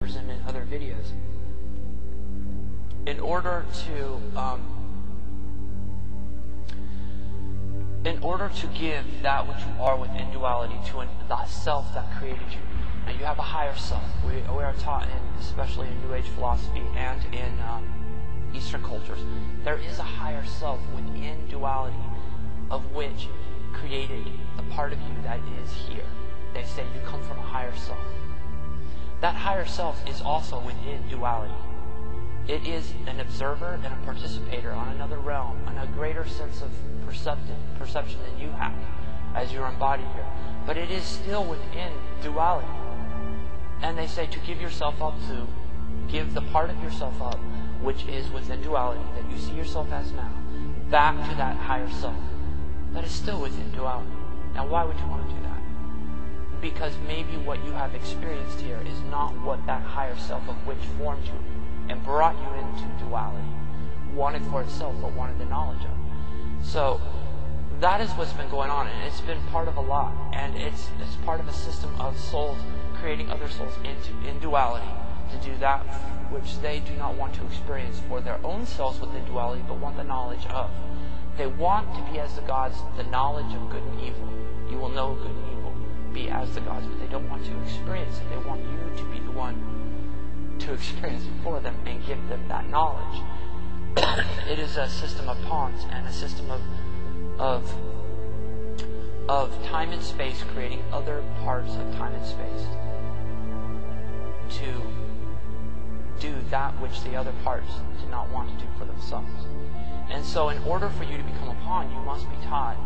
and in other videos. In order to give that which you are within duality to the self that created you. Now you have a higher self. We are taught, especially in New Age philosophy and in Eastern cultures, there is a higher self within duality, of which created the part of you that is here. They say you come from a higher self. That higher self is also within duality. It is an observer and a participator on another realm, on a greater sense of perception than you have as you're embodied here. But it is still within duality. And they say to give yourself up, to give the part of yourself up which is within duality, that you see yourself as now, back to that higher self that is still within duality. Now why would you want to do that? Because maybe what you have experienced here is not what that higher self of which formed you and brought you into duality wanted for itself, but wanted the knowledge of. So that is what's been going on, and it's been part of a lot, and it's part of a system of souls creating other souls in duality to do that which they do not want to experience for their own selves within duality, but want the knowledge of. They want to be as the gods, the knowledge of good and evil. You will know good and evil, be as the gods, but they don't want to experience it. They want you to be the one to experience it for them and give them that knowledge. It is a system of pawns and a system of time and space, creating other parts of time and space to do that which the other parts did not want to do for themselves. And so in order for you to become a pawn, you must be taught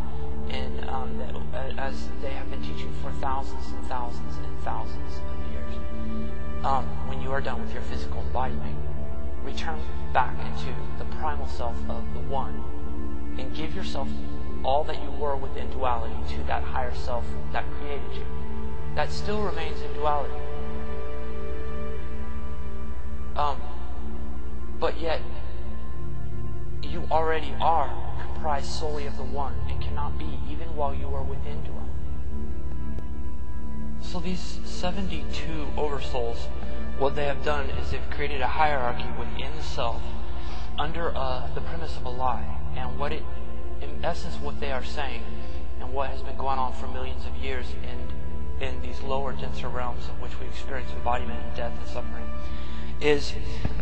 as they have been teaching for thousands and thousands and thousands of years. When you are done with your physical embodiment, return back into the primal self of the One and give yourself all that you were within duality to that higher self that created you. That still remains in duality. But yet, you already are comprised solely of the One and cannot be, even while you are within duality. So these 72 oversouls, what they have done is they've created a hierarchy within the self under the premise of a lie. And what it, in essence, what they are saying, and what has been going on for millions of years in these lower, denser realms of which we experience embodiment and death and suffering, is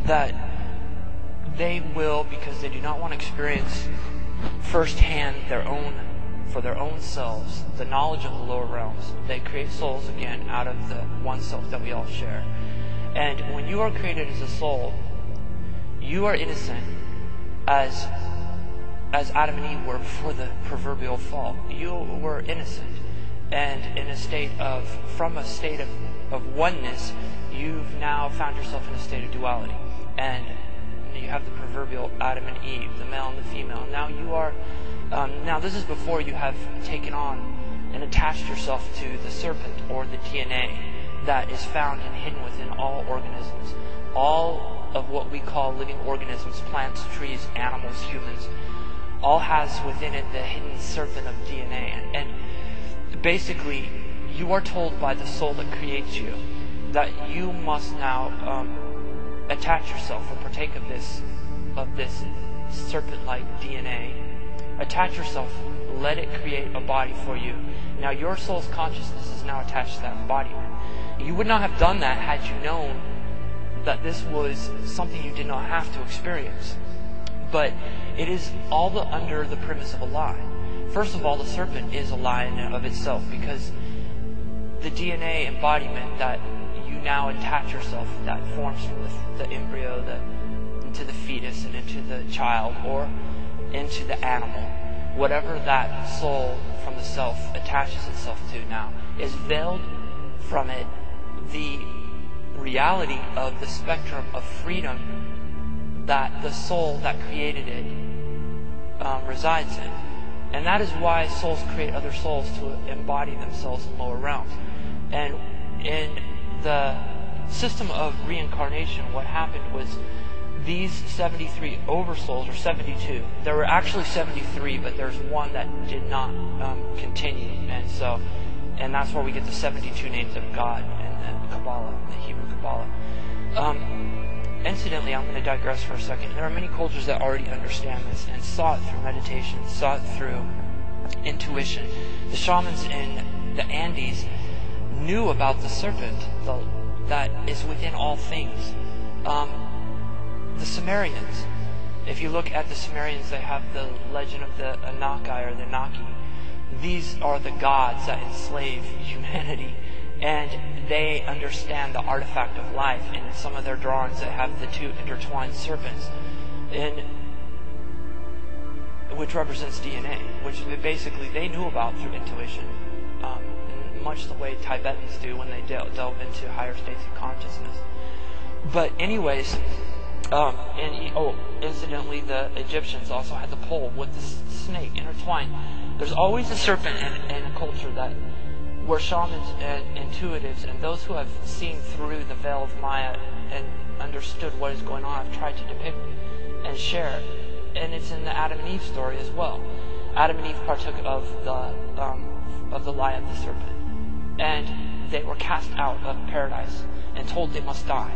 that they will, because they do not want to experience firsthand for their own selves, the knowledge of the lower realms, they create souls again out of the one self that we all share. And when you are created as a soul, you are innocent as Adam and Eve were before the proverbial fall. You were innocent, and from a state of oneness, you've now found yourself in a state of duality. And you have the proverbial Adam and Eve, the male and the female. Now you are, now this is before you have taken on and attached yourself to the serpent or the DNA that is found and hidden within all organisms. All of what we call living organisms, plants, trees, animals, humans, all has within it the hidden serpent of DNA. And basically, you are told by the soul that creates you that you must now attach yourself or partake of this serpent-like DNA. Attach yourself, let it create a body for you. Now your soul's consciousness is now attached to that embodiment. You would not have done that had you known that this was something you did not have to experience. But it is all under the premise of a lie. First of all, the serpent is a lie in and of itself, because the DNA embodiment that you now attach yourself, that forms from the embryo into the fetus and into the child or into the animal, whatever that soul from the self attaches itself to now, is veiled from it the reality of the spectrum of freedom that the soul that created it resides in. And that is why souls create other souls to embody themselves in lower realms. And in the system of reincarnation, what happened was these 73 oversouls, or 72, there were actually 73, but there's one that did not continue. And that's where we get the 72 names of God in the Kabbalah, the Hebrew Kabbalah. Incidentally, I'm going to digress for a second. There are many cultures that already understand this and saw it through meditation, saw it through intuition. The shamans in the Andes knew about the serpent that is within all things. The Sumerians, if you look at the Sumerians, they have the legend of the Anakai or the Naki. These are the gods that enslave humanity, and they understand the artifact of life. And in some of their drawings, they have the two intertwined serpents, which represents DNA, which basically they knew about through intuition, in much the way Tibetans do when they delve into higher states of consciousness. But anyways, incidentally, the Egyptians also had the pole with the snake intertwined. There's always a serpent in a culture where shamans and intuitives and those who have seen through the veil of Maya and understood what is going on have tried to depict and share. And it's in the Adam and Eve story as well. Adam and Eve partook of the lie of the serpent, and they were cast out of paradise and told they must die.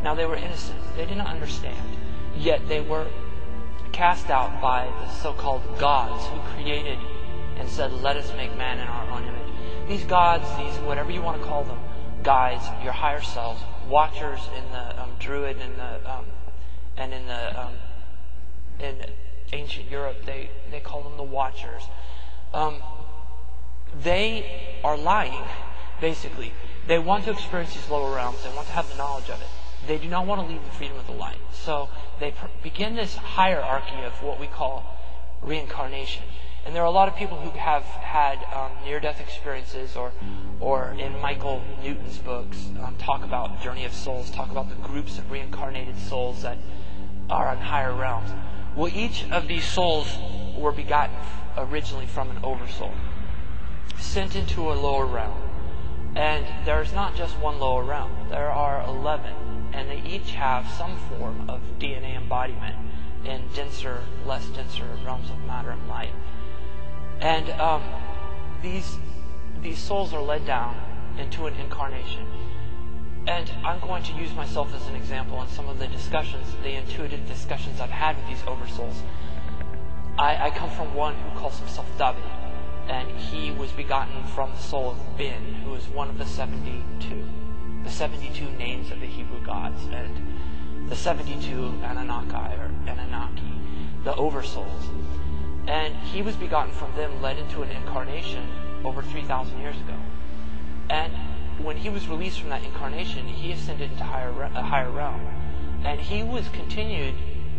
Now they were innocent; they did not understand. Yet they were cast out by the so-called gods who created and said, "Let us make man in our own image." These gods, these whatever you want to call them, guides, your higher selves, watchers in the Druid and in ancient Europe, they call them the Watchers. They are lying, basically. They want to experience these lower realms. They want to have the knowledge of it. They do not want to leave the freedom of the light. So they begin this hierarchy of what we call reincarnation. And there are a lot of people who have had near-death experiences, or in Michael Newton's books, talk about Journey of Souls, talk about the groups of reincarnated souls that are on higher realms. Well, each of these souls were begotten originally from an oversoul, sent into a lower realm. And there's not just one lower realm. There are 11, and they each have some form of DNA embodiment in denser, less denser realms of matter and light. And these souls are led down into an incarnation. And I'm going to use myself as an example in some of the discussions, the intuitive discussions I've had with these oversouls. I come from one who calls himself David, and he was begotten from the soul of Ben, who is one of the 72 names of the Hebrew gods, and the 72 Anunnaki or Anunnaki, the oversouls. And he was begotten from them, led into an incarnation over 3,000 years ago. And when he was released from that incarnation, he ascended into a higher realm. And he was continued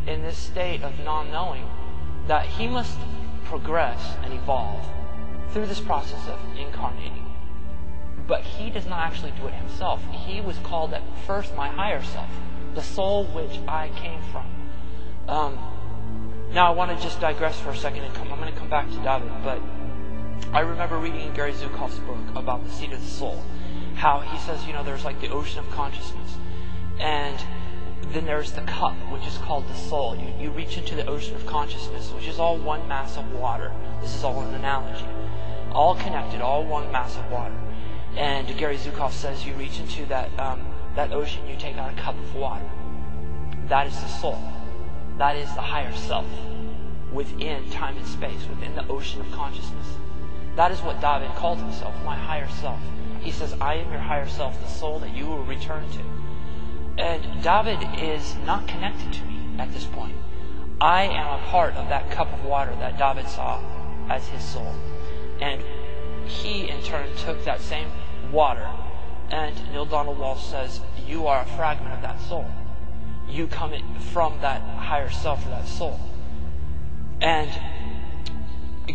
in this state of non-knowing that he must progress and evolve through this process of incarnating. But he does not actually do it himself. He was called at first my higher self, the soul which I came from. Now I want to just digress for a second and I'm going to come back to David, but I remember reading in Gary Zukav's book about the seat of the soul, how he says, there's like the ocean of consciousness, and then there's the cup, which is called the soul. You reach into the ocean of consciousness, which is all one mass of water. This is all an analogy. All connected, all one mass of water. And Gary Zukav says you reach into that ocean, you take out a cup of water. That is the soul. That is the higher self within time and space, within the ocean of consciousness. That is what David called himself, my higher self. He says, I am your higher self, the soul that you will return to. And David is not connected to me at this point. I am a part of that cup of water that David saw as his soul. And he, in turn, took that same water, and Neil Donald Walsh says, you are a fragment of that soul. You come from that higher self, or that soul. And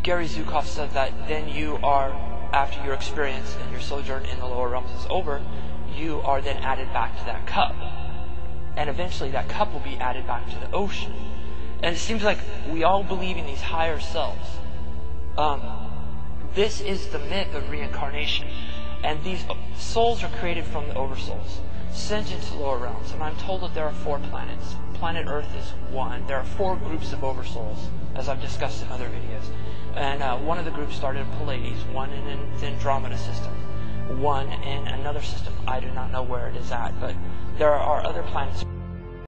Gary Zukav said that then you are, after your experience and your sojourn in the lower realms is over, you are then added back to that cup. And eventually that cup will be added back to the ocean. And it seems like we all believe in these higher selves. This is the myth of reincarnation. And these souls are created from the oversouls, sent into lower realms. And I'm told that there are 4 planets. Planet Earth is one. There are 4 groups of oversouls, as I've discussed in other videos. And one of the groups started in Pleiades, one in the Andromeda system, one in another system. I do not know where it is at, but there are other planets